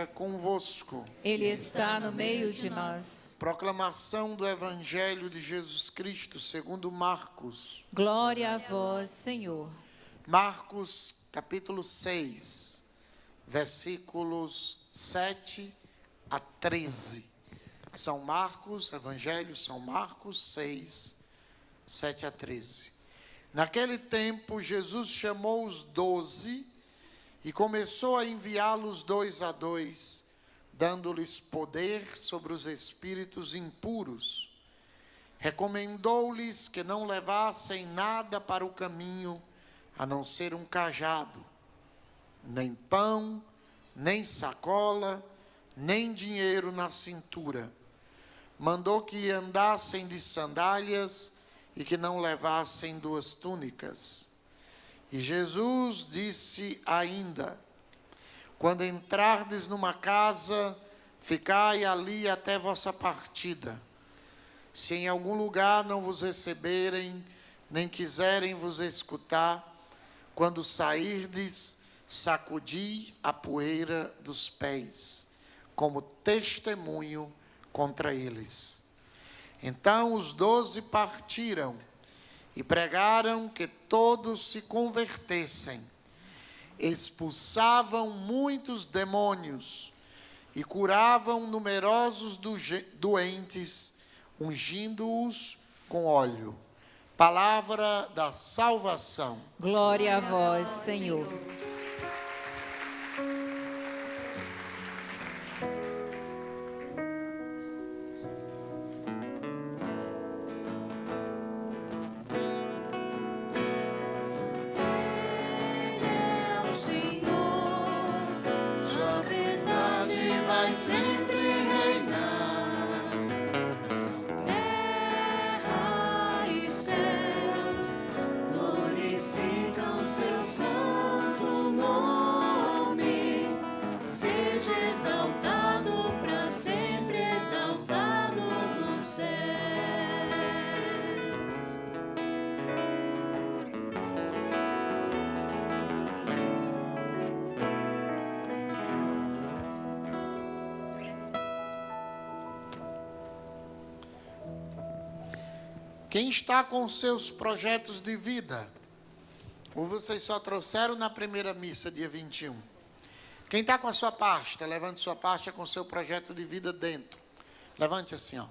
esteja convosco. Ele está no meio de nós. Proclamação do Evangelho de Jesus Cristo, segundo Marcos. Glória a vós, Senhor. Marcos, capítulo 6, versículos 7 a 13. São Marcos, Evangelho São Marcos 6, 7 a 13. Naquele tempo, Jesus chamou os 12 e começou a enviá-los 2 a 2, dando-lhes poder sobre os espíritos impuros. Recomendou-lhes que não levassem nada para o caminho, a não ser um cajado, nem pão, nem sacola, nem dinheiro na cintura. Mandou que andassem de sandálias e que não levassem 2 túnicas. E Jesus disse ainda: quando entrardes numa casa, ficai ali até vossa partida. Se em algum lugar não vos receberem, nem quiserem vos escutar, quando sairdes, sacudi a poeira dos pés, como testemunho contra eles. Então os 12 partiram e pregaram que todos se convertessem. Expulsavam muitos demônios e curavam numerosos doentes, ungindo-os com óleo. Palavra da salvação. Glória a vós, Senhor. Sempre reinar, terra e céus glorificam seu santo nome. Seja exaltado para sempre, exaltado nos céus. Quem está com seus projetos de vida? Ou vocês só trouxeram na primeira missa, dia 21? Quem está com a sua pasta? Levante sua pasta com seu projeto de vida dentro. Levante assim, ó.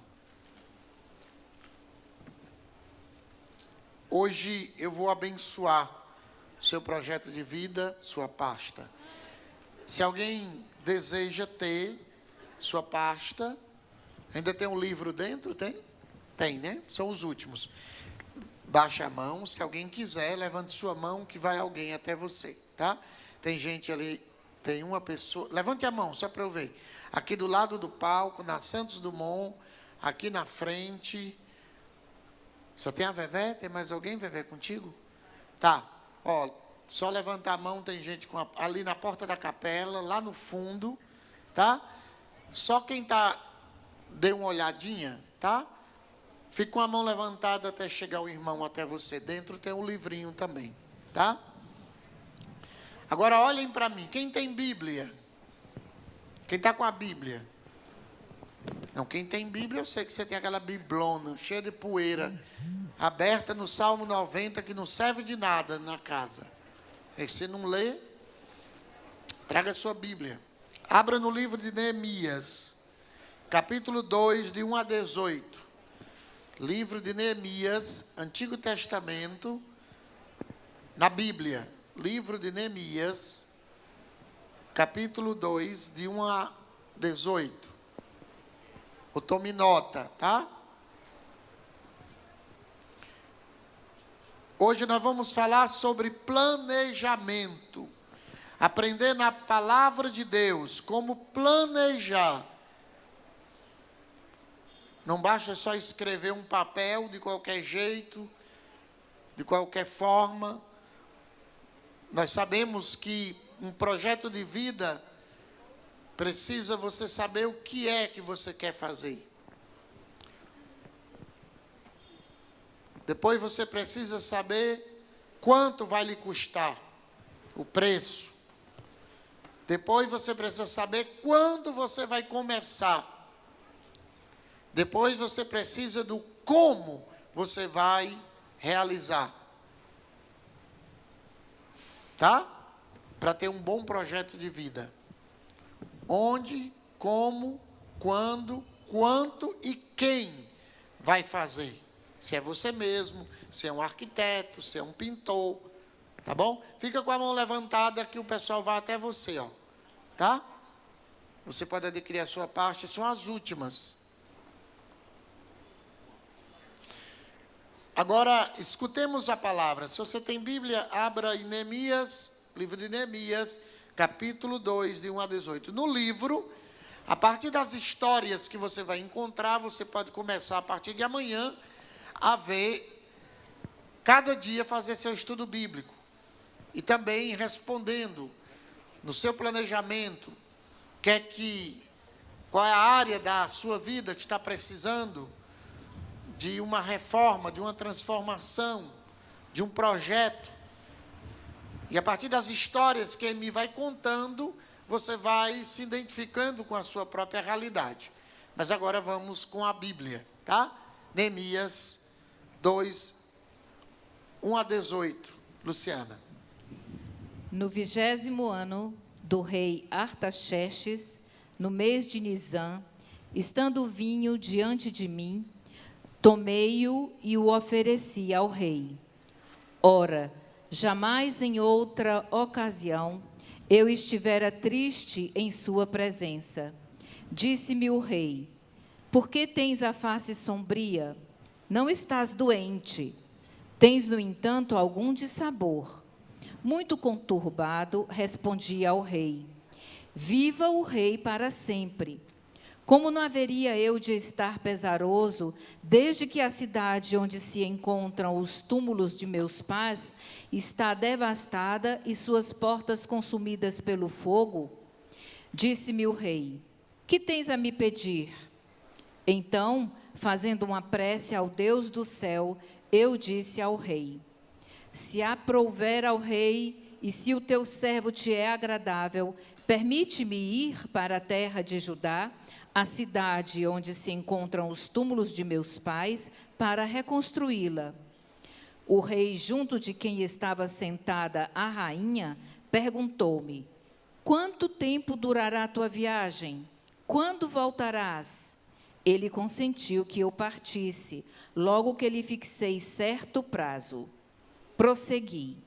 Hoje eu vou abençoar seu projeto de vida, sua pasta. Se alguém deseja ter sua pasta, ainda tem um livro dentro, tem? Tem, né? São os últimos. Baixa a mão, se alguém quiser, levante sua mão que vai alguém até você, tá? Tem gente ali, tem uma pessoa, levante a mão, só para eu ver. Aqui do lado do palco, na Santos Dumont, aqui na frente. Só tem a Vevé? Tem mais alguém, Vevé, contigo? Tá, ó, só levantar a mão, tem gente ali na porta da capela, lá no fundo, tá? Só quem tá, dê uma olhadinha, tá? Fique com a mão levantada até chegar o irmão até você. Dentro tem um livrinho também, tá? Agora olhem para mim. Quem tem Bíblia? Quem está com a Bíblia? Não, quem tem Bíblia, eu sei que você tem aquela biblona, cheia de poeira, aberta no Salmo 90, que não serve de nada na casa. Se você não lê, traga a sua Bíblia. Abra no livro de Neemias, capítulo 2, de 1 a 18. Livro de Neemias, Antigo Testamento, na Bíblia. Livro de Neemias, capítulo 2, de 1 a 18. Ou tome nota, tá? Hoje nós vamos falar sobre planejamento. Aprender na palavra de Deus como planejar. Não basta só escrever um papel de qualquer jeito, de qualquer forma. Nós sabemos que um projeto de vida precisa você saber o que é que você quer fazer. Depois você precisa saber quanto vai lhe custar, o preço. Depois você precisa saber quando você vai começar. Depois você precisa do como você vai realizar. Tá? Para ter um bom projeto de vida. Onde, como, quando, quanto e quem vai fazer. Se é você mesmo, se é um arquiteto, se é um pintor. Tá bom? Fica com a mão levantada que o pessoal vai até você, ó. Tá? Você pode adquirir a sua parte, são as últimas. Agora, escutemos a palavra. Se você tem Bíblia, abra em Neemias, livro de Neemias, capítulo 2, de 1 a 18. No livro, a partir das histórias que você vai encontrar, você pode começar a partir de amanhã a ver, cada dia fazer seu estudo bíblico. E também respondendo no seu planejamento, qual é a área da sua vida que está precisando de uma reforma, de uma transformação, de um projeto. E a partir das histórias que ele me vai contando, você vai se identificando com a sua própria realidade. Mas agora vamos com a Bíblia, tá? Neemias 2, 1 a 18. Luciana. No 20º ano do rei Artaxerxes, no mês de Nisã, estando o vinho diante de mim, tomei-o e o ofereci ao rei. Ora, jamais em outra ocasião eu estivera triste em sua presença. Disse-me o rei: por que tens a face sombria? Não estás doente. Tens, no entanto, algum dissabor. Muito conturbado, respondi ao rei: viva o rei para sempre. Como não haveria eu de estar pesaroso, desde que a cidade onde se encontram os túmulos de meus pais está devastada e suas portas consumidas pelo fogo? Disse-me o rei: que tens a me pedir? Então, fazendo uma prece ao Deus do céu, eu disse ao rei: se aprouver ao rei e se o teu servo te é agradável, permite-me ir para a terra de Judá, a cidade onde se encontram os túmulos de meus pais, para reconstruí-la. O rei, junto de quem estava sentada a rainha, perguntou-me: quanto tempo durará a tua viagem? Quando voltarás? Ele consentiu que eu partisse, logo que lhe fixei certo prazo. Prossegui: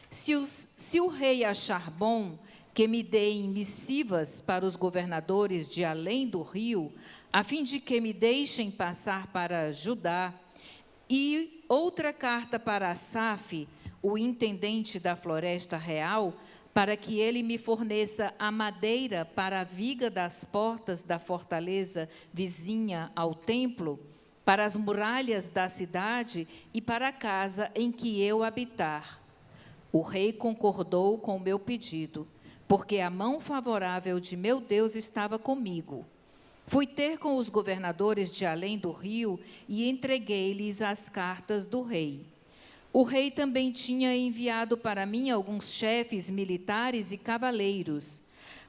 se o rei achar bom que me deem missivas para os governadores de além do rio, a fim de que me deixem passar para Judá, e outra carta para Asaf, o intendente da floresta real, para que ele me forneça a madeira para a viga das portas da fortaleza vizinha ao templo, para as muralhas da cidade e para a casa em que eu habitar. O rei concordou com o meu pedido, porque a mão favorável de meu Deus estava comigo. Fui ter com os governadores de além do rio e entreguei-lhes as cartas do rei. O rei também tinha enviado para mim alguns chefes militares e cavaleiros.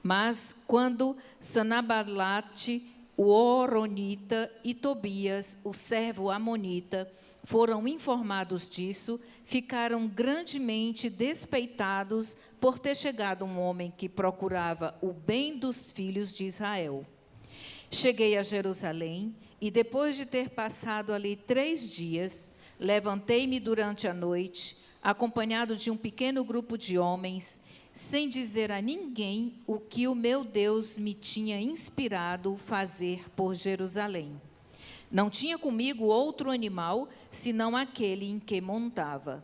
Mas quando Sanabalate, o Horonita, e Tobias, o servo amonita, foram informados disso, ficaram grandemente despeitados por ter chegado um homem que procurava o bem dos filhos de Israel. Cheguei a Jerusalém e, depois de ter passado ali 3 dias, levantei-me durante a noite, acompanhado de um pequeno grupo de homens, sem dizer a ninguém o que o meu Deus me tinha inspirado fazer por Jerusalém. Não tinha comigo outro animal, senão aquele em que montava.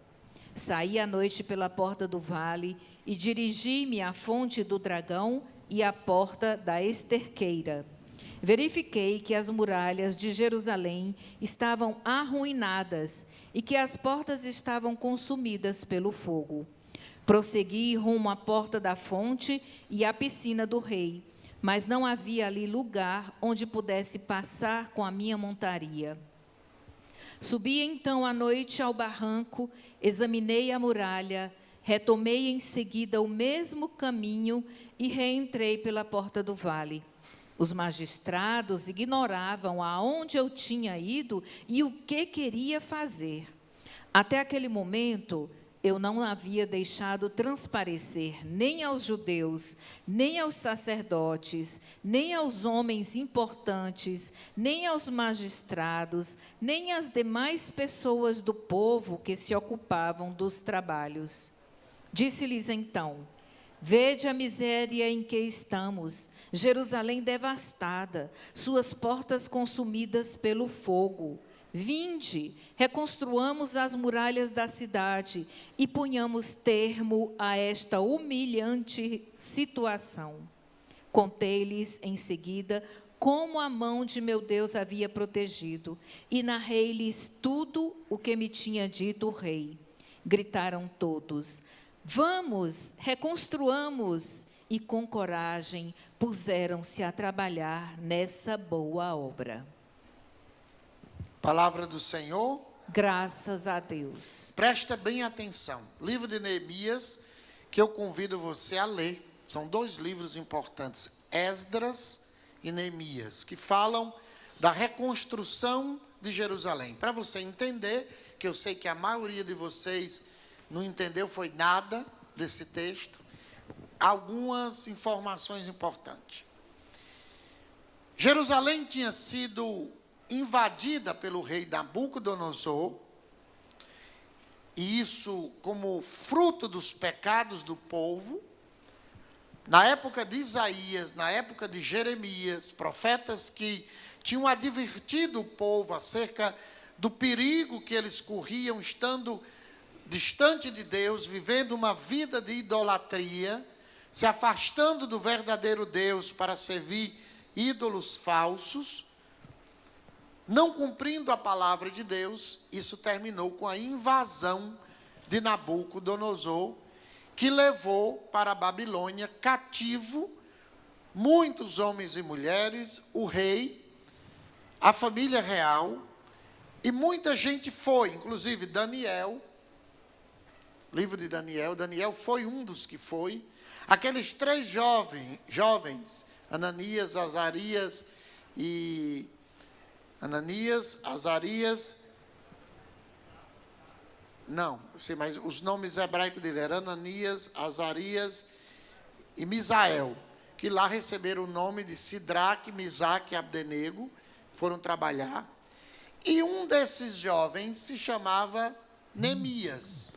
Saí à noite pela porta do vale e dirigi-me à fonte do dragão e à porta da esterqueira. Verifiquei que as muralhas de Jerusalém estavam arruinadas e que as portas estavam consumidas pelo fogo. Prossegui rumo à porta da fonte e à piscina do rei, mas não havia ali lugar onde pudesse passar com a minha montaria. Subi então à noite ao barranco, examinei a muralha retomei em seguida o mesmo caminho e reentrei pela porta do vale. Os magistrados ignoravam aonde eu tinha ido e o que queria fazer. Até aquele momento, eu não havia deixado transparecer nem aos judeus, nem aos sacerdotes, nem aos homens importantes, nem aos magistrados, nem às demais pessoas do povo que se ocupavam dos trabalhos. Disse-lhes então: vede a miséria em que estamos, Jerusalém devastada, suas portas consumidas pelo fogo. Vinde, reconstruamos as muralhas da cidade e ponhamos termo a esta humilhante situação. Contei-lhes em seguida como a mão de meu Deus havia protegido e narrei-lhes tudo o que me tinha dito o rei. Gritaram todos: vamos, reconstruamos! E com coragem puseram-se a trabalhar nessa boa obra. Palavra do Senhor. Graças a Deus. Presta bem atenção. Livro de Neemias, que eu convido você a ler. São 2 livros importantes, Esdras e Neemias, que falam da reconstrução de Jerusalém. Para você entender, que eu sei que a maioria de vocês não entendeu foi nada desse texto, algumas informações importantes. Jerusalém tinha sido invadida pelo rei Nabucodonosor, e isso como fruto dos pecados do povo. Na época de Isaías, na época de Jeremias, profetas que tinham advertido o povo acerca do perigo que eles corriam estando distante de Deus, vivendo uma vida de idolatria, se afastando do verdadeiro Deus para servir ídolos falsos, não cumprindo a palavra de Deus. Isso terminou com a invasão de Nabucodonosor, que levou para a Babilônia cativo muitos homens e mulheres, o rei, a família real, e muita gente foi, inclusive Daniel, livro de Daniel, Daniel foi um dos que foi. Aqueles 3 jovens, Ananias, Azarias e... Não, sei, mas os nomes hebraicos dele eram Ananias, Azarias e Misael, que lá receberam o nome de Sidraque, Misaque e Abdenego, foram trabalhar. E um desses jovens se chamava Neemias.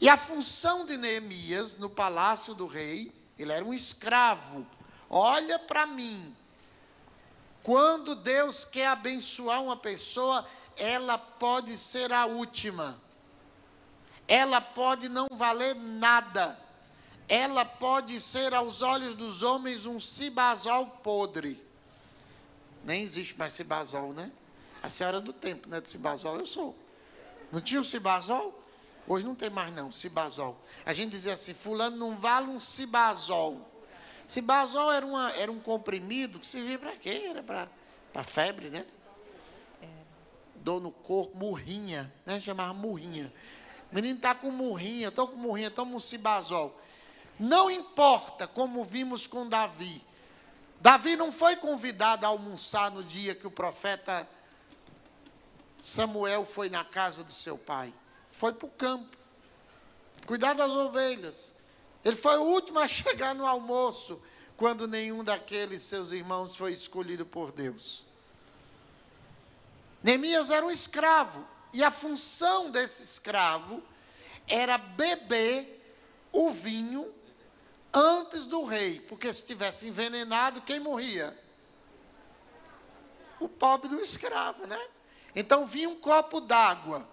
E a função de Neemias no palácio do rei, ele era um escravo. Olha para mim, quando Deus quer abençoar uma pessoa, ela pode ser a última. Ela pode não valer nada. Ela pode ser, aos olhos dos homens, um cibazol podre. Nem existe mais cibazol, né? A senhora do tempo, né? De cibazol, eu sou. Não tinha o cibazol? Hoje não tem mais, não, cibazol. A gente dizia assim, fulano não vale um cibazol. Cibazol era um comprimido que servia para quê? Era para febre, né? Dor no corpo, murrinha, né? Chamava murrinha. O menino está com murrinha, estou com murrinha, toma um cibazol. Não importa, como vimos com Davi. Davi não foi convidado a almoçar no dia que o profeta Samuel foi na casa do seu pai. Foi para o campo, cuidar das ovelhas. Ele foi o último a chegar no almoço, quando nenhum daqueles seus irmãos foi escolhido por Deus. Neemias era um escravo, e a função desse escravo era beber o vinho antes do rei, porque se tivesse envenenado, quem morria? O pobre do escravo, né? Então vinha um copo d'água,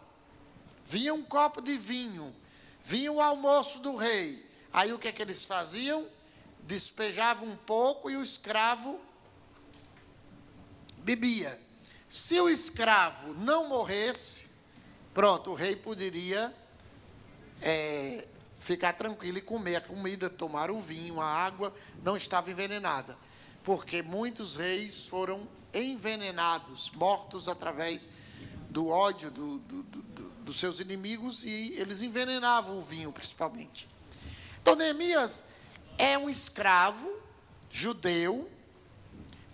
vinha um copo de vinho, vinha o almoço do rei. Aí o que é que eles faziam? Despejavam um pouco e o escravo bebia. Se o escravo não morresse, pronto, o rei poderia ficar tranquilo e comer a comida, tomar o vinho, a água, não estava envenenada. Porque muitos reis foram envenenados, mortos através do ódio dos seus inimigos e eles envenenavam o vinho, principalmente. Então, Neemias é um escravo judeu,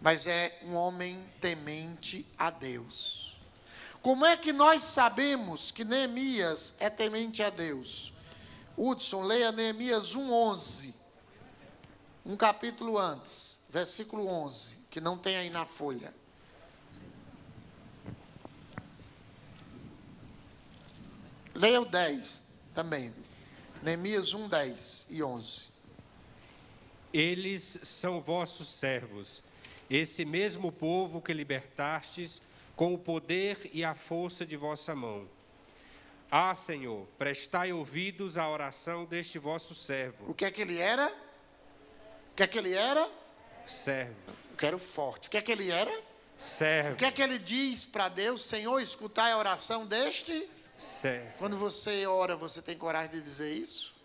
mas é um homem temente a Deus. Como é que nós sabemos que Neemias é temente a Deus? Hudson, leia Neemias 1:11, um capítulo antes, versículo 11, que não tem aí na folha. Leia o 10 também. Neemias 1, 10 e 11. Eles são vossos servos, esse mesmo povo que libertastes com o poder e a força de vossa mão. Ah, Senhor, prestai ouvidos à oração deste vosso servo. O que é que ele era? O que é que ele era? Servo. Eu quero forte. O que é que ele era? Servo. O que é que ele diz para Deus? Senhor, escutai a oração deste? Servo. Quando você ora, você tem coragem de dizer isso?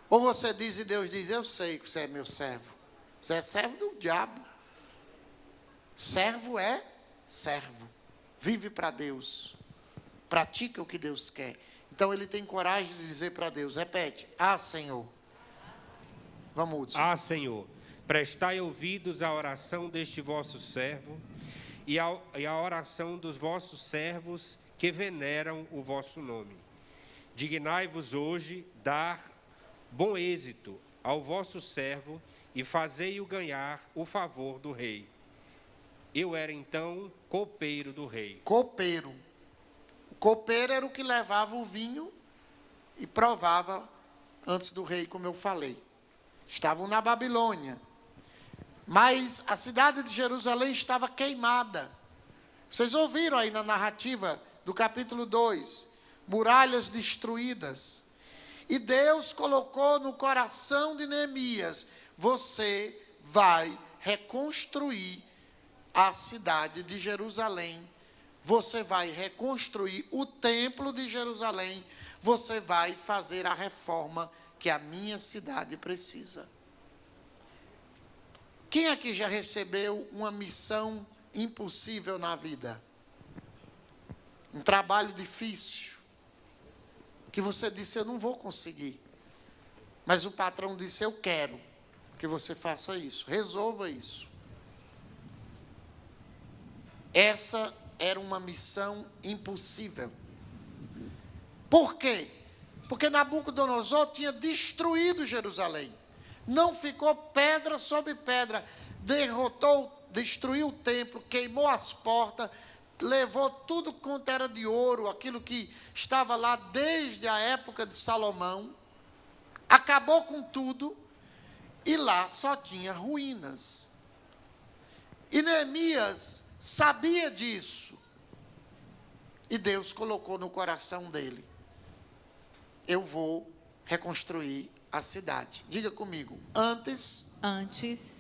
Ou você diz e Deus diz, eu sei que você é meu servo. Você é servo do diabo. Servo é servo. Vive para Deus. Pratica o que Deus quer. Então ele tem coragem de dizer para Deus, repete, ah, Senhor. Vamos, Hudson. Ah, Senhor, prestai ouvidos à oração deste vosso servo e à oração dos vossos servos que veneram o vosso nome. Dignai-vos hoje dar bom êxito ao vosso servo e fazei-o ganhar o favor do rei. Eu era então copeiro do rei. Copeiro. O copeiro era o que levava o vinho e provava antes do rei, como eu falei. Estavam na Babilônia. Mas a cidade de Jerusalém estava queimada. Vocês ouviram aí na narrativa do capítulo 2, muralhas destruídas. E Deus colocou no coração de Neemias, você vai reconstruir a cidade de Jerusalém, você vai reconstruir o templo de Jerusalém, você vai fazer a reforma que a minha cidade precisa. Quem aqui já recebeu uma missão impossível na vida? Um trabalho difícil, que você disse, eu não vou conseguir. Mas o patrão disse, eu quero que você faça isso, resolva isso. Essa era uma missão impossível. Por quê? Porque Nabucodonosor tinha destruído Jerusalém. Não ficou pedra sobre pedra. Destruiu o templo, queimou as portas, levou tudo quanto era de ouro, aquilo que estava lá desde a época de Salomão. Acabou com tudo e lá só tinha ruínas. E Neemias sabia disso. E Deus colocou no coração dele, eu vou reconstruir a cidade. Diga comigo, antes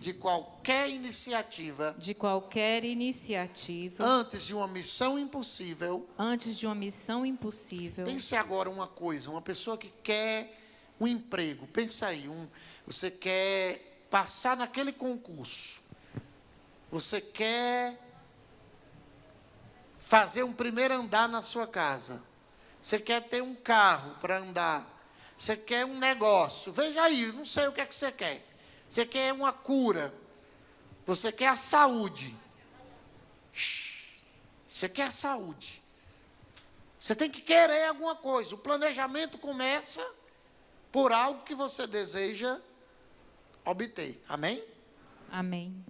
de qualquer iniciativa, antes de uma missão impossível, pense agora uma coisa, uma pessoa que quer um emprego, pensa aí, você quer passar naquele concurso, você quer fazer um primeiro andar na sua casa, você quer ter um carro para andar, você quer um negócio, veja aí, não sei o que é que você quer. Você quer uma cura, você quer a saúde. Você quer a saúde. Você tem que querer alguma coisa. O planejamento começa por algo que você deseja obter. Amém? Amém.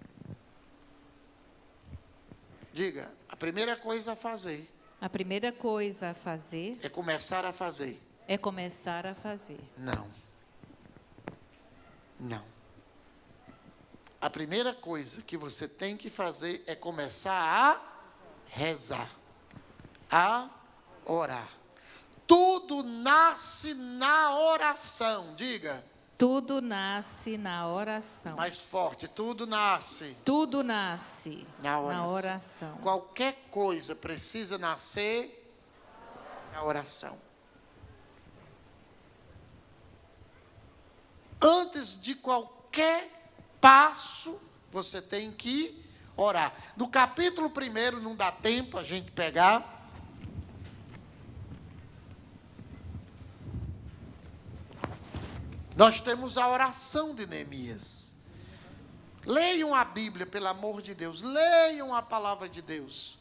Diga, a primeira coisa a fazer. A primeira coisa a fazer É começar a fazer. é começar a fazer. Não. Não. A primeira coisa que você tem que fazer é começar a rezar, a orar. Tudo nasce na oração, diga. Tudo nasce na oração. Mais forte, tudo nasce. Tudo nasce Na oração. Qualquer coisa precisa nascer na oração. Antes de qualquer passo, você tem que orar. No capítulo 1, não dá tempo a gente pegar. Nós temos a oração de Neemias. Leiam a Bíblia, pelo amor de Deus. Leiam a palavra de Deus.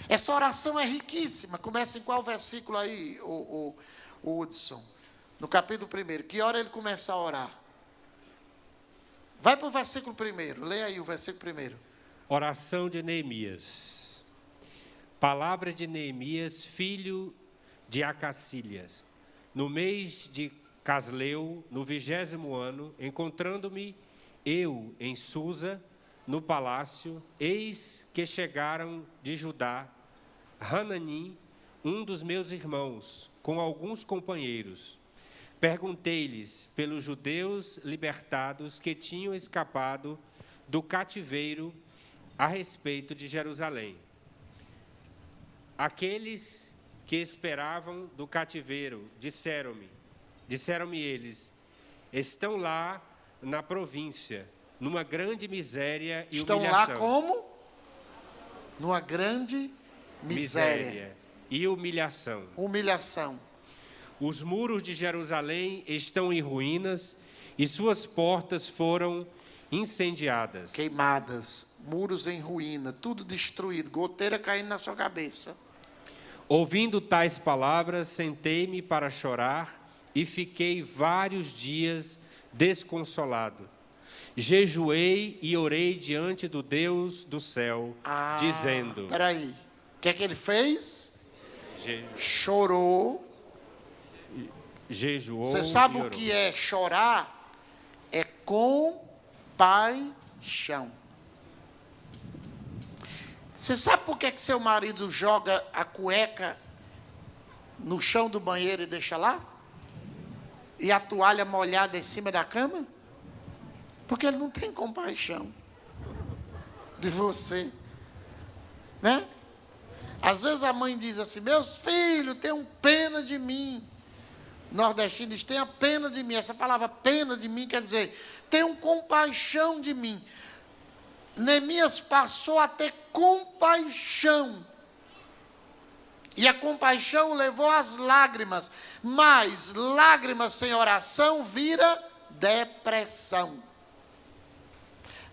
Essa oração é riquíssima. Começa em qual versículo aí, o Hudson? No capítulo 1. Que hora ele começa a orar? Vai para o versículo 1. Leia aí o versículo 1. Oração de Neemias. Palavra de Neemias, filho de Acacílias. No mês de Casleu, no 20º ano, encontrando-me eu em Susa, no palácio, eis que chegaram de Judá, Hananim, um dos meus irmãos, com alguns companheiros. Perguntei-lhes pelos judeus libertados que tinham escapado do cativeiro a respeito de Jerusalém. Aqueles que esperavam do cativeiro disseram-me eles, estão lá na província, numa grande miséria e Estão humilhação. lá como? Numa grande miséria. E humilhação. Humilhação. Os muros de Jerusalém estão em ruínas e suas portas foram incendiadas. Queimadas, muros em ruína, tudo destruído, goteira caindo na sua cabeça. Ouvindo tais palavras, sentei-me para chorar e fiquei vários dias desconsolado. Jejuei e orei diante do Deus do céu, dizendo... Espera aí, o que é que ele fez? Chorou. Jejuou. Você sabe e o orou. que é chorar? É compaixão. Você sabe por que seu marido joga a cueca no chão do banheiro e deixa lá? E a toalha molhada em cima da cama? Porque ele não tem compaixão de você, né? Às vezes a mãe diz assim, meus filhos, tenham pena de mim. O nordestino diz, tenha pena de mim. Essa palavra pena de mim quer dizer, tenham compaixão de mim. Neemias passou a ter compaixão. E a compaixão levou às lágrimas. Mas lágrimas sem oração vira depressão.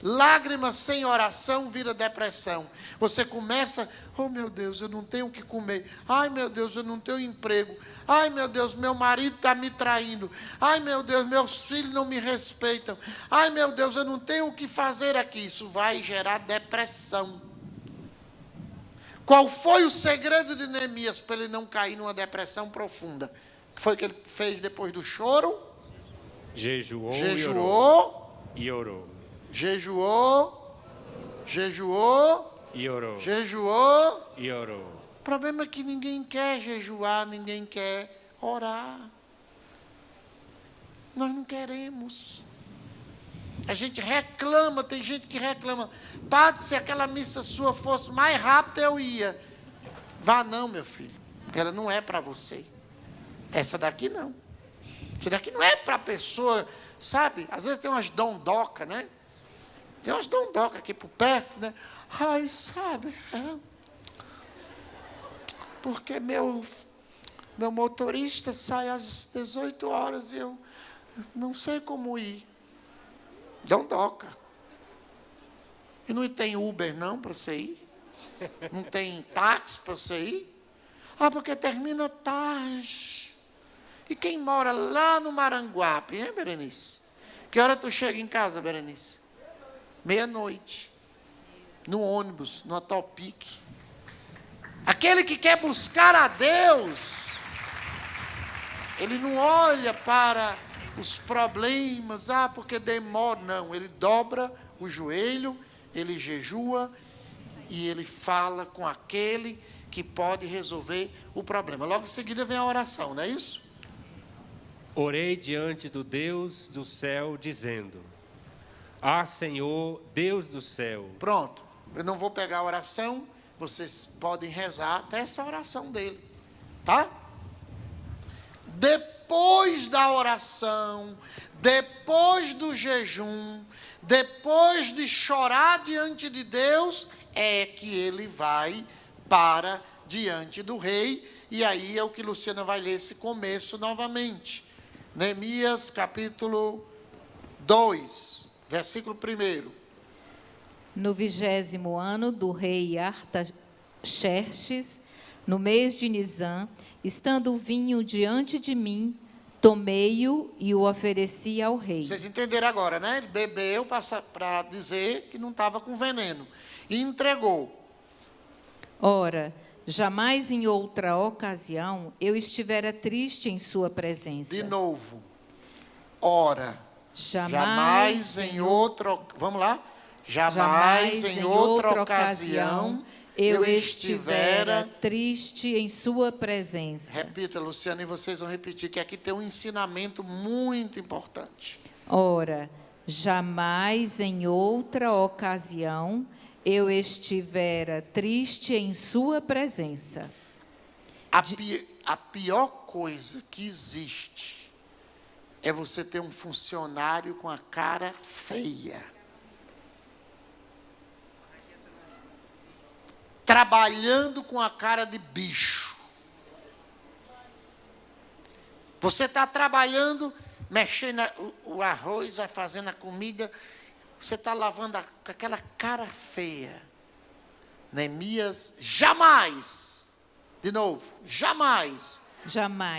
Lágrimas sem oração vira depressão. Você começa, oh meu Deus, eu não tenho o que comer. Ai meu Deus, eu não tenho emprego. Ai meu Deus, meu marido está me traindo. Ai meu Deus, meus filhos não me respeitam. Ai meu Deus, eu não tenho o que fazer aqui. Isso vai gerar depressão. Qual foi o segredo de Neemias para ele não cair numa depressão profunda? O que foi que ele fez depois do choro? Jejuou E orou. Jejuou, E orou. jejuou. E orou. O problema é que ninguém quer jejuar, ninguém quer orar. Nós não queremos. A gente reclama, tem gente que reclama. Padre, se aquela missa sua fosse mais rápida, eu ia. Vá não, meu filho. Ela não é para você. Essa daqui não. Essa daqui não é para a pessoa, sabe? Às vezes tem umas dondocas, né? Tem umas dondocas aqui por perto, né? Ai, sabe? Porque meu motorista sai às 18 horas e eu não sei como ir. Dondoca. E não tem Uber não para você ir? Não tem táxi para você ir? Ah, porque termina tarde. E quem mora lá no Maranguape, hein, Berenice? Que hora tu chega em casa, Berenice? 00:30. No ônibus, no Atopic. Aquele que quer buscar a Deus, ele não olha para os problemas, porque demora. Não, ele dobra o joelho, ele jejua e ele fala com aquele que pode resolver o problema. Logo em seguida vem a oração, não é isso? Orei diante do Deus do céu, dizendo, Senhor, Deus do céu. Pronto, eu não vou pegar a oração, vocês podem rezar até essa oração dele, tá? Depois da oração, depois do jejum, depois de chorar diante de Deus, é que ele vai para diante do rei, e aí é o que Luciana vai ler esse começo novamente. Neemias capítulo 2, versículo 1. No 20º ano do rei Artaxerxes, no mês de Nisã, estando o vinho diante de mim, tomei-o e o ofereci ao rei. Vocês entenderam agora, né? Ele bebeu para dizer que não estava com veneno. E entregou. Ora, jamais em outra ocasião eu estivera triste em sua presença. De novo. Ora, jamais em outra... Vamos lá? Jamais em outra ocasião eu estivera triste em sua presença. Repita, Luciana, e vocês vão repetir, que aqui tem um ensinamento muito importante. Ora, jamais em outra ocasião eu estivera triste em sua presença. A pior coisa que existe é você ter um funcionário com a cara feia. Trabalhando com a cara de bicho. Você está trabalhando, mexendo o arroz, vai fazendo a comida, você está lavando com aquela cara feia. Neemias jamais, de novo, jamais,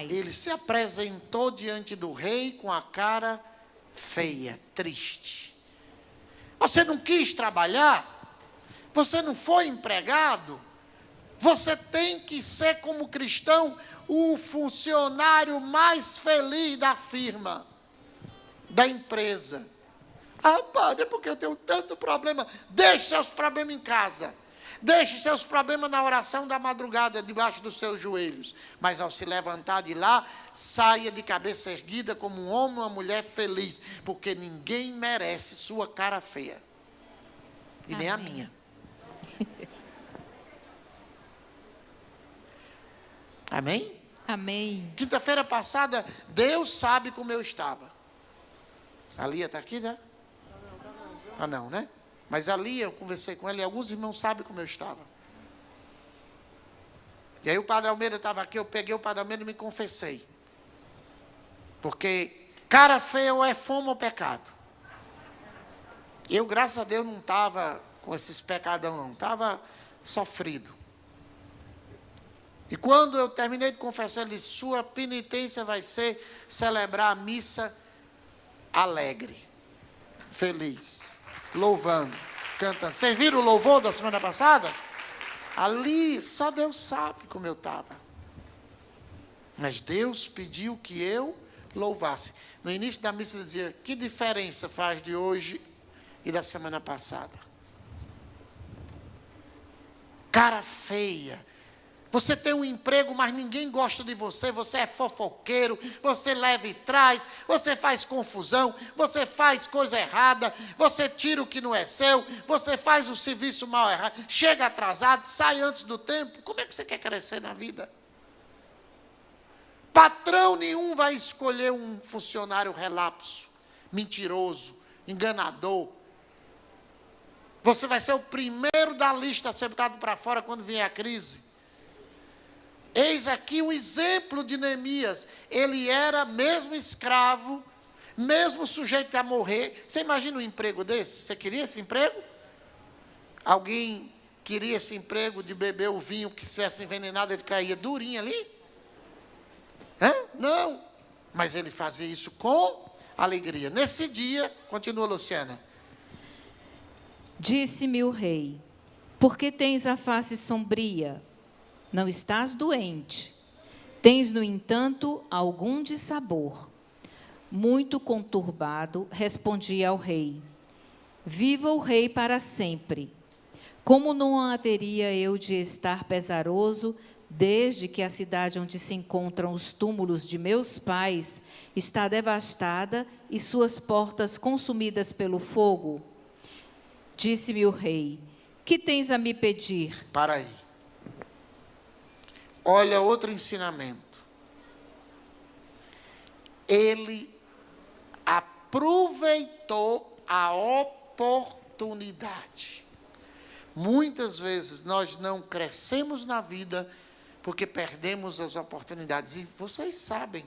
ele se apresentou diante do rei com a cara feia, triste. Você não quis trabalhar? Você não foi empregado? Você tem que ser, como cristão, o funcionário mais feliz da firma, da empresa. Ah, padre, é porque eu tenho tanto problema. Deixe seus problemas em casa. Deixe seus problemas na oração da madrugada, debaixo dos seus joelhos. Mas ao se levantar de lá, saia de cabeça erguida como um homem ou uma mulher feliz. Porque ninguém merece sua cara feia. E nem a minha. Amém? Amém. Quinta-feira passada, Deus sabe como eu estava. A Lia está aqui, né? Ah, não, né? Mas a Lia, eu conversei com ela e alguns irmãos sabem como eu estava. E aí o Padre Almeida estava aqui, eu peguei o Padre Almeida e me confessei. Porque cara feia ou é fome ou pecado. Eu, graças a Deus, não estava com esses pecadão, não. Estava sofrido. E quando eu terminei de confessar, ele disse, sua penitência vai ser celebrar a missa alegre, feliz, louvando, cantando. Vocês viram o louvor da semana passada? Ali, só Deus sabe como eu estava. Mas Deus pediu que eu louvasse. No início da missa dizia, que diferença faz de hoje e da semana passada? Cara feia. Você tem um emprego, mas ninguém gosta de você, você é fofoqueiro, você leva e traz, você faz confusão, você faz coisa errada, você tira o que não é seu, você faz o serviço mal errado, chega atrasado, sai antes do tempo. Como é que você quer crescer na vida? Patrão nenhum vai escolher um funcionário relapso, mentiroso, enganador. Você vai ser o primeiro da lista a ser botado para fora quando vier a crise. Eis aqui um exemplo de Neemias. Ele era mesmo escravo, mesmo sujeito a morrer. Você imagina um emprego desse? Você queria esse emprego? Alguém queria esse emprego de beber o vinho que se tivesse envenenado, ele caía durinho ali? Não. Mas ele fazia isso com alegria. Nesse dia, continua Luciana. Disse-me o rei, por que tens a face sombria? Não estás doente. Tens, no entanto, algum dissabor. Muito conturbado, respondi ao rei. Viva o rei para sempre. Como não haveria eu de estar pesaroso, desde que a cidade onde se encontram os túmulos de meus pais está devastada e suas portas consumidas pelo fogo? Disse-me o rei, que tens a me pedir? Para aí. Olha outro ensinamento. Ele aproveitou a oportunidade. Muitas vezes nós não crescemos na vida porque perdemos as oportunidades. E vocês sabem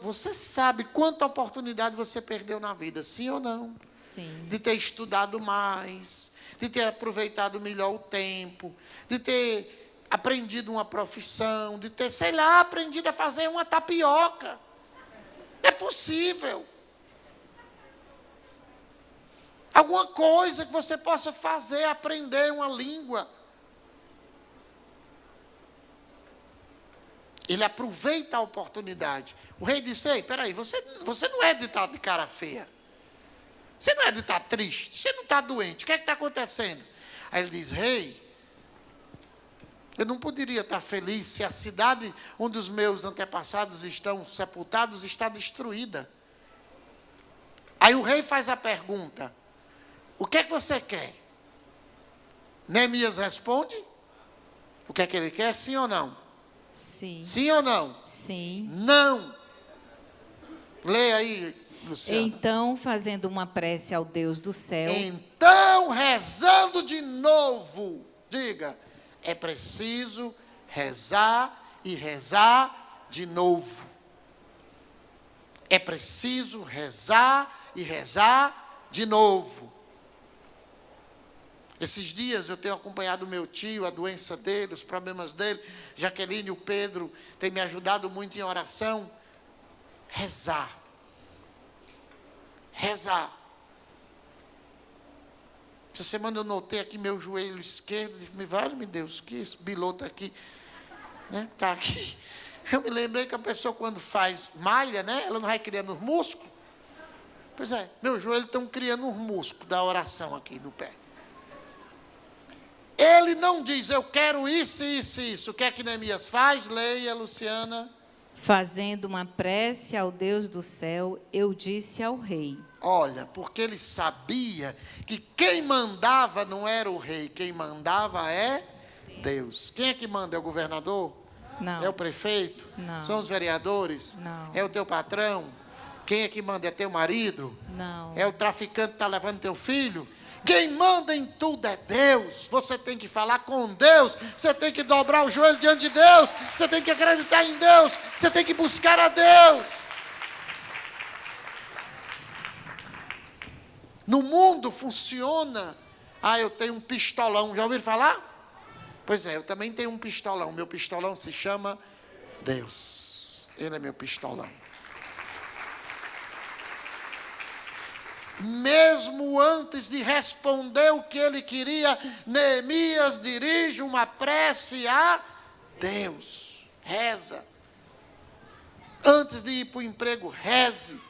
você sabe quanta oportunidade você perdeu na vida, sim ou não? Sim. De ter estudado mais, de ter aproveitado melhor o tempo, de ter aprendido uma profissão, de ter, sei lá, aprendido a fazer uma tapioca. É possível. Alguma coisa que você possa fazer, aprender uma língua. Ele aproveita a oportunidade. O rei disse: ei, peraí, você não é de estar de cara feia. Você não é de estar triste. Você não está doente. O que é que está acontecendo? Aí ele diz: rei, eu não poderia estar feliz se a cidade onde os meus antepassados estão sepultados está destruída. Aí o rei faz a pergunta: o que é que você quer? Neemias responde: o que é que ele quer? Sim ou não? Sim. Sim ou não? Sim. Não. Leia aí, Luciana. Então, fazendo uma prece ao Deus do céu. Então, rezando de novo. Diga, é preciso rezar e rezar de novo. É preciso rezar e rezar de novo. Esses dias eu tenho acompanhado o meu tio, a doença dele, os problemas dele. Jaqueline e o Pedro têm me ajudado muito em oração. Rezar. Rezar. Essa semana eu notei aqui meu joelho esquerdo. Disse: me vale-me Deus, que esse biloto aqui, né, está aqui. Eu me lembrei que a pessoa quando faz malha, né, ela não vai criando os músculos. Pois é, meu joelho estão criando os músculos da oração aqui no pé. Ele não diz: eu quero isso, isso, isso. O que é que Neemias faz? Leia, Luciana. Fazendo uma prece ao Deus do céu, eu disse ao rei. Olha, porque ele sabia que quem mandava não era o rei, quem mandava é Deus. Quem é que manda? É o governador? Não. É o prefeito? Não. São os vereadores? Não. É o teu patrão? Quem é que manda? É teu marido? Não. É o traficante que está levando teu filho? Quem manda em tudo é Deus. Você tem que falar com Deus. Você tem que dobrar o joelho diante de Deus. Você tem que acreditar em Deus. Você tem que buscar a Deus. No mundo funciona. Ah, eu tenho um pistolão. Já ouviram falar? Pois é, eu também tenho um pistolão. Meu pistolão se chama Deus. Ele é meu pistolão. Mesmo antes de responder o que ele queria, Neemias dirige uma prece a Deus. Reza. Antes de ir para o emprego, reze.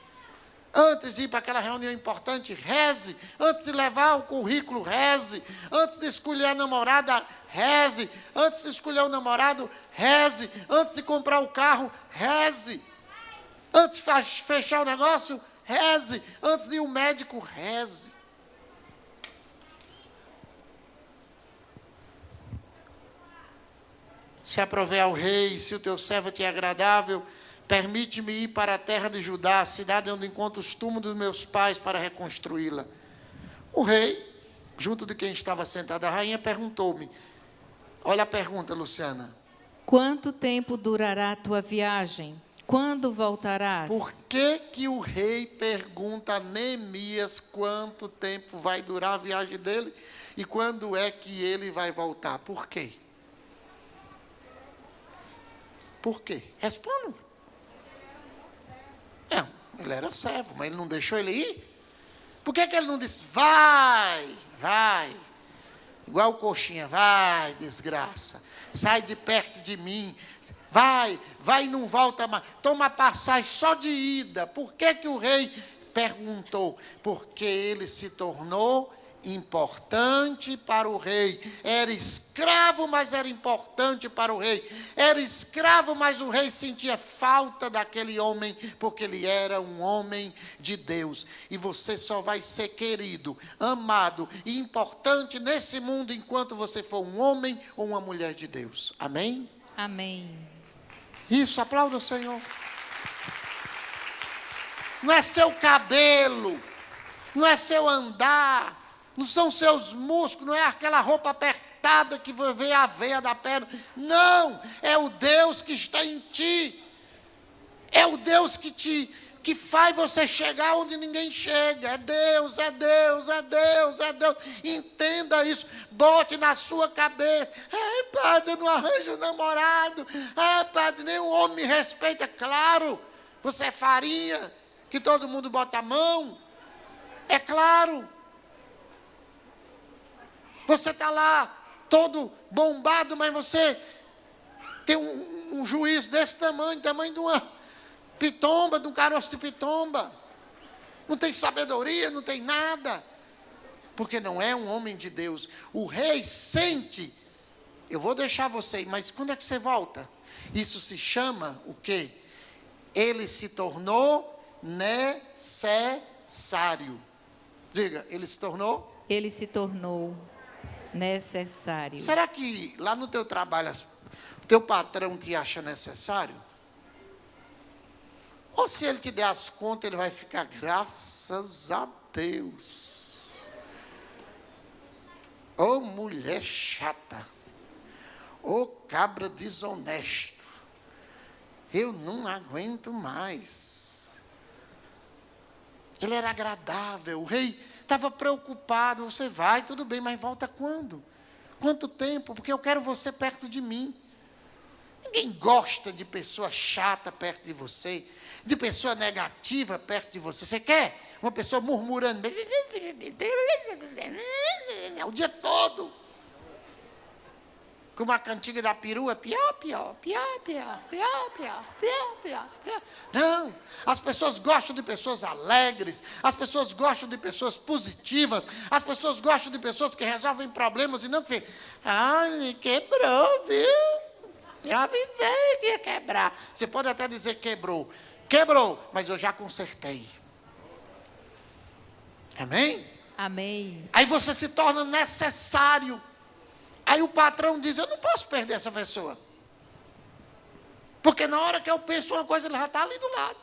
Antes de ir para aquela reunião importante, reze. Antes de levar o currículo, reze. Antes de escolher a namorada, reze. Antes de escolher o namorado, reze. Antes de comprar o carro, reze. Antes de fechar o negócio, reze. Antes de ir ao médico, reze. Se aprover ao rei, se o teu servo te é agradável, permite-me ir para a terra de Judá, a cidade onde encontro os túmulos dos meus pais, para reconstruí-la. O rei, junto de quem estava sentada a rainha, perguntou-me. Olha a pergunta, Luciana. Quanto tempo durará a tua viagem? Quando voltarás? Por que que o rei pergunta a Neemias quanto tempo vai durar a viagem dele e quando é que ele vai voltar? Por quê? Por quê? Responda. Não, ele era servo, mas ele não deixou ele ir? Por que que ele não disse: vai, vai, igual coxinha, vai, desgraça, sai de perto de mim, vai e não volta mais, toma passagem só de ida? Por que que o rei perguntou? Porque ele se tornou importante para o rei. Era escravo, mas era importante para o rei. Era escravo, mas o rei sentia falta daquele homem, porque ele era um homem de Deus. E você só vai ser querido, amado e importante nesse mundo enquanto você for um homem ou uma mulher de Deus. Amém? Amém. Isso, aplauda o Senhor. Não é seu cabelo, não é seu andar, não são seus músculos, não é aquela roupa apertada dentada que vê a veia da perna. Não, é o Deus que está em ti. É o Deus que faz você chegar onde ninguém chega. É Deus, é Deus, é Deus, é Deus. Entenda isso, bote na sua cabeça. Ai, padre, eu não arranjo namorado. Ai, padre, nenhum homem me respeita. Claro, você é farinha, que todo mundo bota a mão. É claro. Você está lá, todo bombado, mas você tem um juízo desse tamanho de uma pitomba, de um caroço de pitomba. Não tem sabedoria, não tem nada. Porque não é um homem de Deus. O rei sente. Eu vou deixar você ir, mas quando é que você volta? Isso se chama o quê? Ele se tornou necessário. Diga, ele se tornou? Ele se tornou necessário. Será que lá no teu trabalho, o teu patrão te acha necessário? Ou se ele te der as contas, ele vai ficar, graças a Deus. Ô mulher chata. Ô cabra desonesto. Eu não aguento mais. Ele era agradável. O rei estava preocupado. Você vai, tudo bem, mas volta quando? Quanto tempo? Porque eu quero você perto de mim. Ninguém gosta de pessoa chata perto de você, de pessoa negativa perto de você. Você quer uma pessoa murmurando o dia todo? Com uma cantiga da perua, pior, pior, pior, pior, pior, pior, pior, pior, pior. Não, as pessoas gostam de pessoas alegres, as pessoas gostam de pessoas positivas, as pessoas gostam de pessoas que resolvem problemas e não que me quebrou, viu? Eu avisei que ia quebrar. Você pode até dizer quebrou. Quebrou, mas eu já consertei. Amém? Amém. Aí você se torna necessário. Aí o patrão diz, eu não posso perder essa pessoa. Porque na hora que eu penso uma coisa, ele já está ali do lado.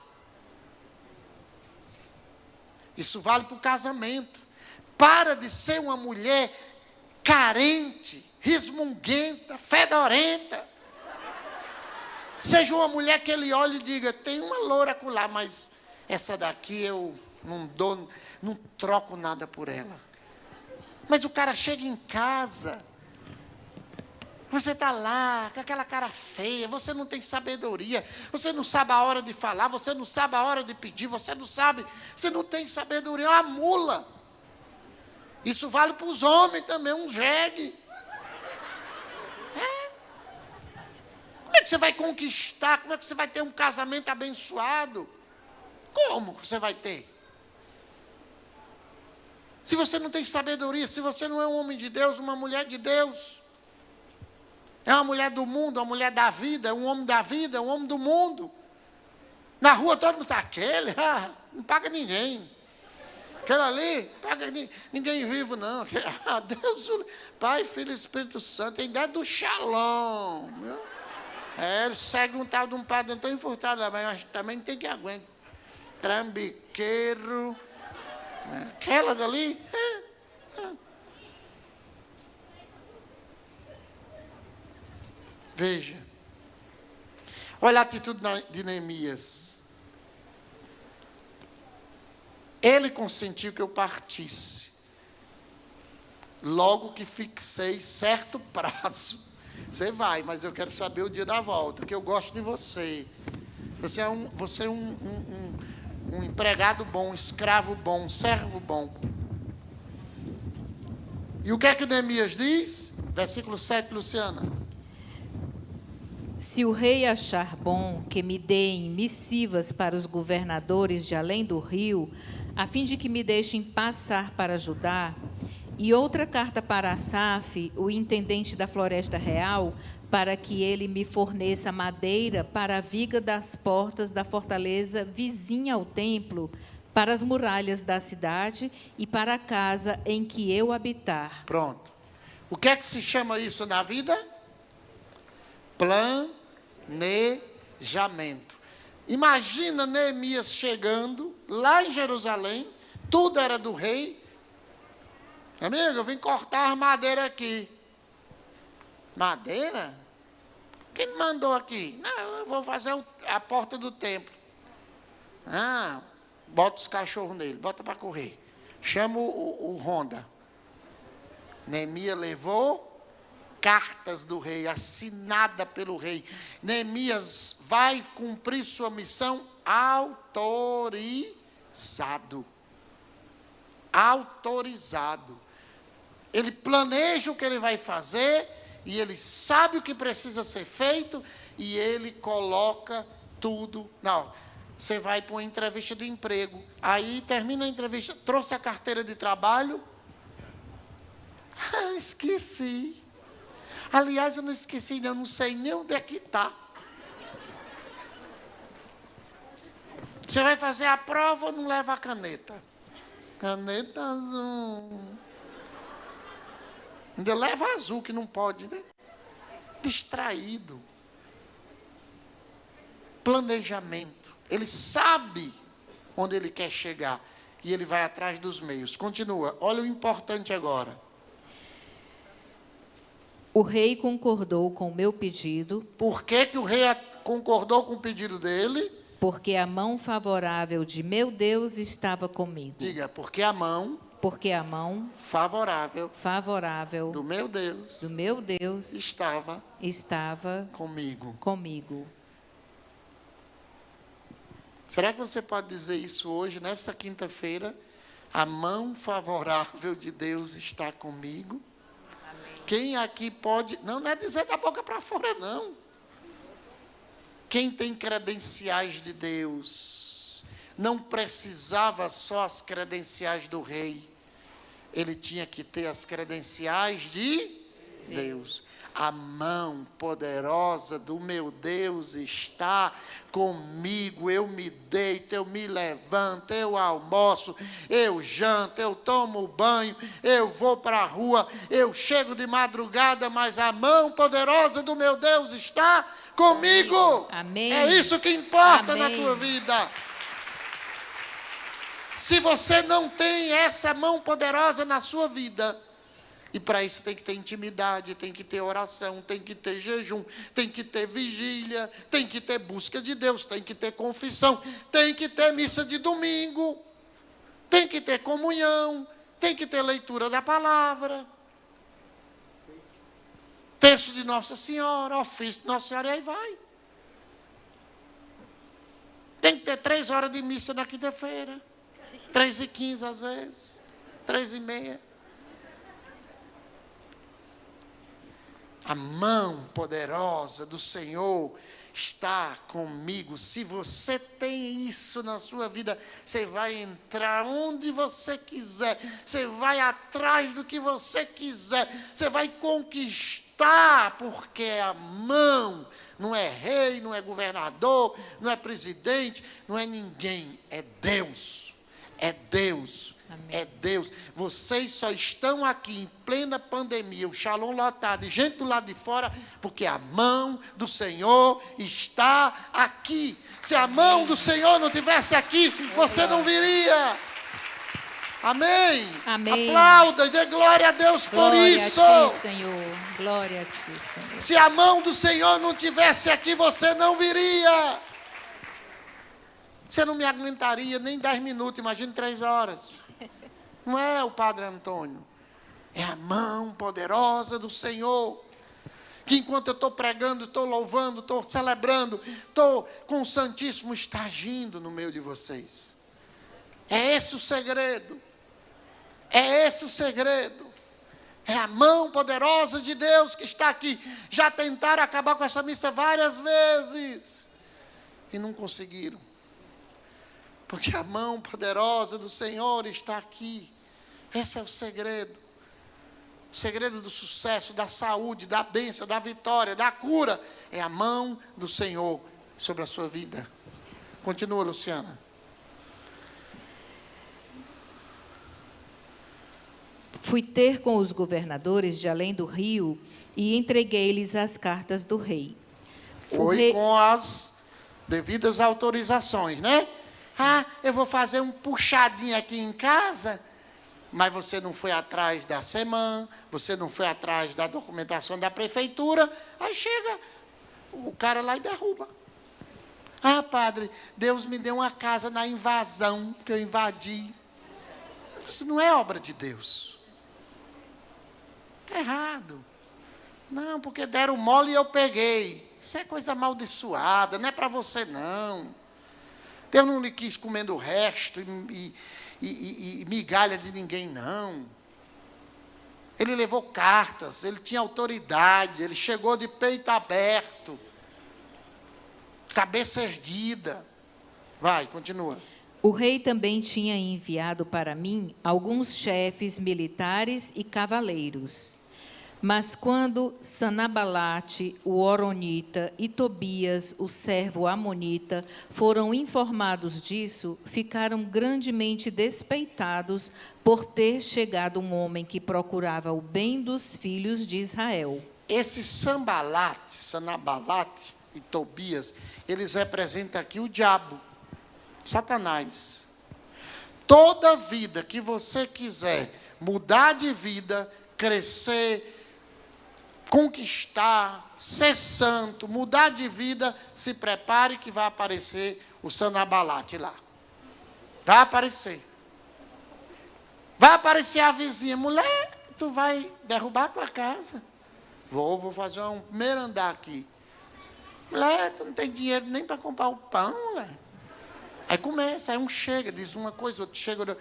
Isso vale para o casamento. Para de ser uma mulher carente, resmunguenta, fedorenta. Seja uma mulher que ele olhe e diga, tem uma loura acolá, mas essa daqui eu não troco nada por ela. Mas o cara chega em casa, você está lá, com aquela cara feia, você não tem sabedoria, você não sabe a hora de falar, você não sabe a hora de pedir, você não tem sabedoria, é uma mula. Isso vale para os homens também, um jegue. Como é que você vai conquistar? Como é que você vai ter um casamento abençoado? Como você vai ter? Se você não tem sabedoria, se você não é um homem de Deus, uma mulher de Deus, é uma mulher do mundo, uma mulher da vida, um homem da vida, um homem do mundo. Na rua todo mundo sabe, aquele, não paga ninguém. Aquele ali, paga ninguém vivo não. Deus, Pai, Filho e Espírito Santo, tem ideia do Shalom, viu? Ele segue um tal de um padre Antônio Furtado lá, mas também tem que aguentar. Trambiqueiro. Aquela dali. Veja. Olha a atitude de Neemias. Ele consentiu que eu partisse. Logo que fixei certo prazo. Você vai, mas eu quero saber o dia da volta, porque eu gosto de você. Você é um empregado bom, um escravo bom, um servo bom. E o que é que Neemias diz? Versículo 7, Luciana. Se o rei achar bom que me deem missivas para os governadores de além do rio, a fim de que me deixem passar para Judá, e outra carta para Asaf, o intendente da Floresta Real, para que ele me forneça madeira para a viga das portas da fortaleza vizinha ao templo, para as muralhas da cidade e para a casa em que eu habitar. Pronto. O que é que se chama isso na vida? Planejamento. Imagina Neemias chegando lá em Jerusalém, tudo era do rei. Amigo, eu vim cortar a madeira aqui. Madeira? Quem me mandou aqui? Não, eu vou fazer a porta do templo. Ah, bota os cachorros nele, bota para correr. Chama o Honda. Neemias levou cartas do rei, assinada pelo rei. Neemias vai cumprir sua missão autorizado. Autorizado. Ele planeja o que ele vai fazer, e ele sabe o que precisa ser feito, e ele coloca tudo. Não, você vai para uma entrevista de emprego, aí termina a entrevista, trouxe a carteira de trabalho. Ah, esqueci. Aliás, eu não esqueci, eu não sei nem onde é que está. Você vai fazer a prova ou não leva a caneta? Caneta azul. Ainda leva azul, que não pode, né? Distraído. Planejamento. Ele sabe onde ele quer chegar. E ele vai atrás dos meios. Continua. Olha o importante agora. O rei concordou com o meu pedido. Por que que o rei concordou com o pedido dele? Porque a mão favorável de meu Deus estava comigo. Diga, porque a mão favorável do meu Deus estava comigo. Será que você pode dizer isso hoje, nessa quinta-feira? A mão favorável de Deus está comigo? Quem aqui pode... Não é dizer da boca para fora, não. Quem tem credenciais de Deus, não precisava só as credenciais do rei. Ele tinha que ter as credenciais de Deus. A mão poderosa do meu Deus está comigo. Eu me deito, eu me levanto, eu almoço, eu janto, eu tomo banho, eu vou para a rua, eu chego de madrugada, mas a mão poderosa do meu Deus está comigo. Amém. É isso que importa Amém. na tua vida. Se você não tem essa mão poderosa na sua vida, e para isso tem que ter intimidade, tem que ter oração, tem que ter jejum, tem que ter vigília, tem que ter busca de Deus, tem que ter confissão, tem que ter missa de domingo, tem que ter comunhão, tem que ter leitura da palavra, terço de Nossa Senhora, ofício de Nossa Senhora, e aí vai. Tem que ter 3 horas de missa na quinta-feira, 3h15 às vezes, 3h30. A mão poderosa do Senhor está comigo. Se você tem isso na sua vida, você vai entrar onde você quiser, você vai atrás do que você quiser, você vai conquistar, porque a mão não é rei, não é governador, não é presidente, não é ninguém, é Deus. É Deus. Amém. É Deus. Vocês só estão aqui em plena pandemia, o Shalom lotado, e gente do lado de fora, porque a mão do Senhor está aqui. Se a mão do Senhor não estivesse aqui, você não viria. Amém? Amém. Aplauda e dê glória a Deus por Glória isso. a ti, Senhor. Glória a ti, Senhor. Se a mão do Senhor não estivesse aqui, você não viria. Você não me aguentaria nem 10 minutos, imagine 3 horas. Não é o Padre Antônio. É a mão poderosa do Senhor. Que enquanto eu estou pregando, estou louvando, estou celebrando, estou com o Santíssimo, está agindo no meio de vocês. É esse o segredo. É esse o segredo. É a mão poderosa de Deus que está aqui. Já tentaram acabar com essa missa várias vezes. E não conseguiram. Porque a mão poderosa do Senhor está aqui. Esse é o segredo. O segredo do sucesso, da saúde, da bênção, da vitória, da cura. É a mão do Senhor sobre a sua vida. Continua, Luciana. Fui ter com os governadores de além do rio e entreguei-lhes as cartas do rei. Foi com as devidas autorizações, né? Ah, eu vou fazer um puxadinho aqui em casa. mas você não foi atrás da SEMAN, você não foi atrás da documentação da prefeitura, aí chega o cara lá e derruba. Ah, padre, Deus me deu uma casa na invasão, que eu invadi. Isso não é obra de Deus. Está errado. Não, porque deram mole e eu peguei. Isso é coisa amaldiçoada, não é para você não. Deus não lhe quis comendo o resto e migalha de ninguém, não. Ele levou cartas, ele tinha autoridade, ele chegou de peito aberto, cabeça erguida. Vai, continua. O rei também tinha enviado para mim alguns chefes militares e cavaleiros. Mas quando Sanabalate, o Horonita, e Tobias, o servo amonita, foram informados disso, ficaram grandemente despeitados por ter chegado um homem que procurava o bem dos filhos de Israel. Esse Sanabalate e Tobias, eles representam aqui o diabo, Satanás. Toda vida que você quiser mudar de vida, crescer, conquistar, ser santo, mudar de vida, se prepare que vai aparecer o Sanabalate lá. Vai aparecer. Vai aparecer a vizinha. Mulher, tu vai derrubar a tua casa. Vou fazer um primeiro andar aqui. Mulher, tu não tem dinheiro nem para comprar o pão, mulher. Aí começa, aí um chega, diz uma coisa, outro chega.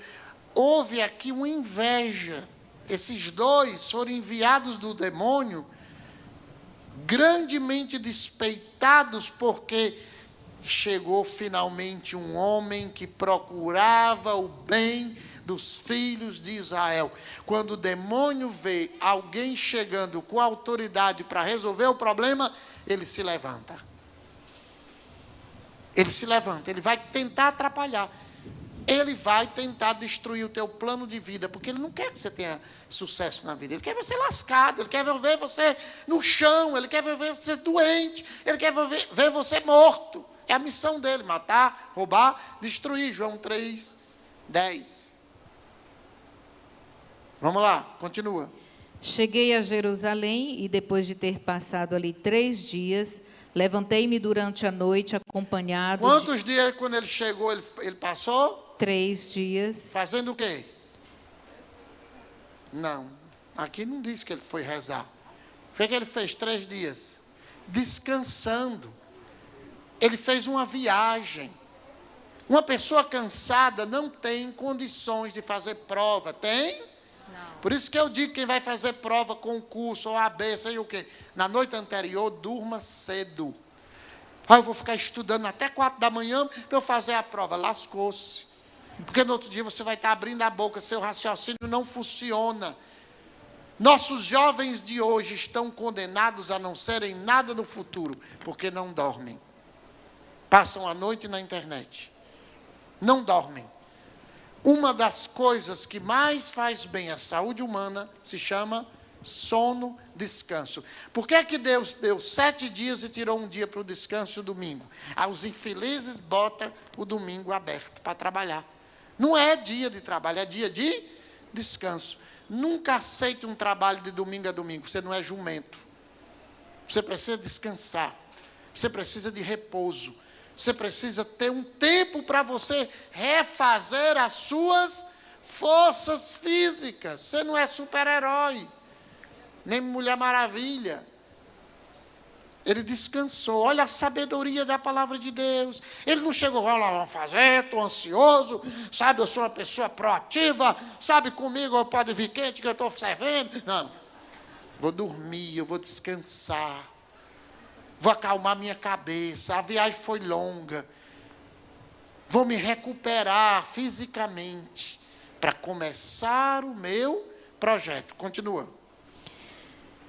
Houve aqui uma inveja. Esses dois foram enviados do demônio, grandemente despeitados, porque chegou finalmente um homem que procurava o bem dos filhos de Israel. Quando o demônio vê alguém chegando com autoridade para resolver o problema, ele se levanta. Ele se levanta, ele vai tentar atrapalhar. Ele vai tentar destruir o teu plano de vida, porque ele não quer que você tenha sucesso na vida. Ele quer você lascado, ele quer ver você no chão, ele quer ver você doente, ele quer ver você morto. É a missão dele, matar, roubar, destruir. João 3, 10. Vamos lá, continua. Cheguei a Jerusalém e, depois de ter passado ali 3 dias, levantei-me durante a noite acompanhado Quantos dias, quando ele chegou, ele passou? 3 dias. Fazendo o quê? Não, aqui não diz que ele foi rezar. O que ele fez 3 dias? Descansando. Ele fez uma viagem. Uma pessoa cansada não tem condições de fazer prova, tem? Não. Por isso que eu digo, quem vai fazer prova, concurso, OAB, sei o quê, na noite anterior, durma cedo. Ah, eu vou ficar estudando até 4 da manhã para eu fazer a prova. Lascou-se. Porque no outro dia você vai estar abrindo a boca, seu raciocínio não funciona. Nossos jovens de hoje estão condenados a não serem nada no futuro, porque não dormem. Passam a noite na internet. Não dormem. Uma das coisas que mais faz bem à saúde humana se chama sono, descanso. Por que é que Deus deu 7 dias e tirou um dia para o descanso e o domingo? Os infelizes botam o domingo aberto para trabalhar. Não é dia de trabalho, é dia de descanso. Nunca aceite um trabalho de domingo a domingo, você não é jumento. Você precisa descansar, você precisa de repouso, você precisa ter um tempo para você refazer as suas forças físicas. Você não é super-herói, nem Mulher Maravilha. Ele descansou. Olha a sabedoria da palavra de Deus. Ele não chegou, vamos fazer, estou ansioso, sabe, eu sou uma pessoa proativa, sabe, comigo pode vir quente que eu estou servindo. Não. Vou dormir, eu vou descansar. Vou acalmar minha cabeça. A viagem foi longa. Vou me recuperar fisicamente para começar o meu projeto. Continua.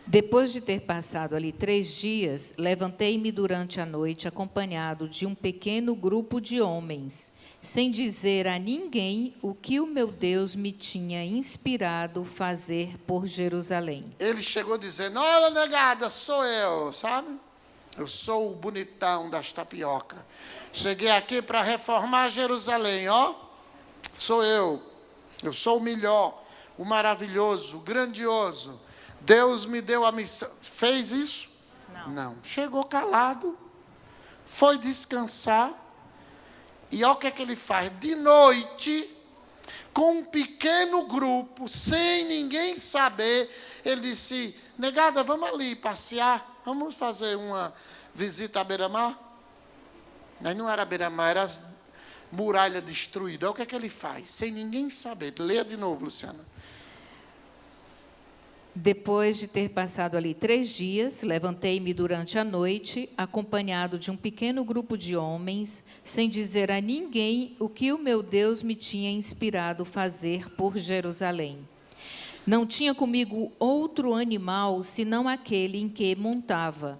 Depois de ter passado ali 3 dias, levantei-me durante a noite acompanhado de um pequeno grupo de homens, sem dizer a ninguém o que o meu Deus me tinha inspirado fazer por Jerusalém. Ele chegou dizendo, olha, negada, sou eu, sabe? Eu sou o bonitão das tapioca. Cheguei aqui para reformar Jerusalém, ó. Sou eu. Eu sou o melhor. o maravilhoso, o grandioso. Deus me deu a missão. Fez isso? Não. Chegou calado, foi descansar. E olha o que é que ele faz. De noite, com um pequeno grupo, sem ninguém saber, ele disse: negada, vamos ali passear, vamos fazer uma visita à beira-mar. Mas não era beira-mar, era as muralhas destruídas. Olha o que é que ele faz, sem ninguém saber. Leia de novo, Luciana. Depois de ter passado ali 3 dias, levantei-me durante a noite, acompanhado de um pequeno grupo de homens, sem dizer a ninguém o que o meu Deus me tinha inspirado fazer por Jerusalém. Não tinha comigo outro animal, senão aquele em que montava.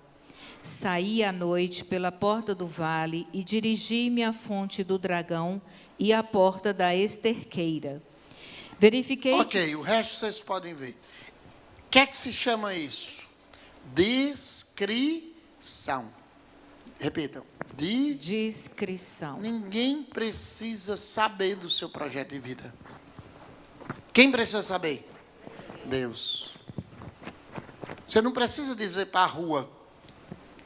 Saí à noite pela porta do vale e dirigi-me à fonte do dragão e à porta da esterqueira. Verifiquei... Ok, o resto vocês podem ver. O que é que se chama isso? Descrição. Repitam. Descrição. Ninguém precisa saber do seu projeto de vida. Quem precisa saber? Deus. Você não precisa dizer para a rua: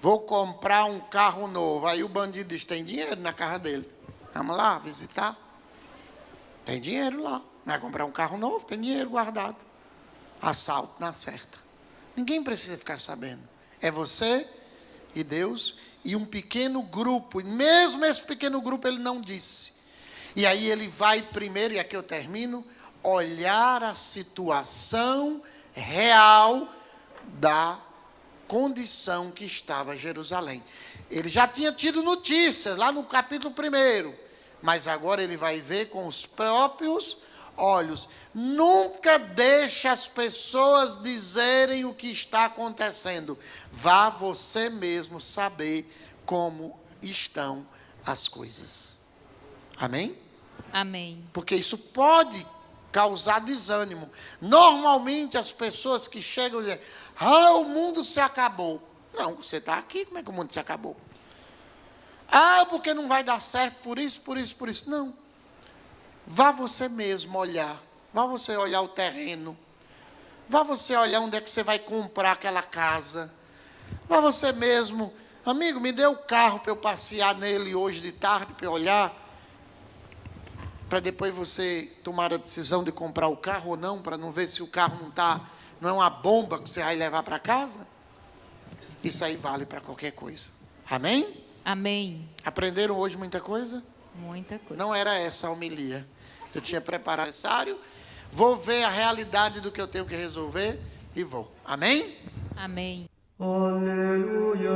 vou comprar um carro novo. Aí o bandido diz: tem dinheiro na casa dele. Vamos lá visitar. Tem dinheiro lá. Vai comprar um carro novo, tem dinheiro guardado. Assalto na certa. Ninguém precisa ficar sabendo. É você e Deus e um pequeno grupo. E mesmo esse pequeno grupo ele não disse. E aí ele vai primeiro, e aqui eu termino, olhar a situação real da condição que estava Jerusalém. Ele já tinha tido notícias lá no capítulo 1, mas agora ele vai ver com os próprios olhos. Nunca deixe as pessoas dizerem o que está acontecendo. Vá você mesmo saber como estão as coisas. Amém? Amém. Porque isso pode causar desânimo. Normalmente as pessoas que chegam dizem: ah, o mundo se acabou. Não, você está aqui, como é que o mundo se acabou? Ah, porque não vai dar certo por isso, por isso, por isso. Não. Vá você mesmo olhar. Vá você olhar o terreno. Vá você olhar onde é que você vai comprar aquela casa. Vá você mesmo. Amigo, me dê o carro para eu passear nele hoje de tarde, para eu olhar. Para depois você tomar a decisão de comprar o carro ou não, para não ver se o carro não é uma bomba que você vai levar para casa. Isso aí vale para qualquer coisa. Amém? Amém. Aprenderam hoje muita coisa? Muita coisa. Não era essa a homilia. Eu tinha preparado necessário. Vou ver a realidade do que eu tenho que resolver e vou. Amém? Amém. Aleluia.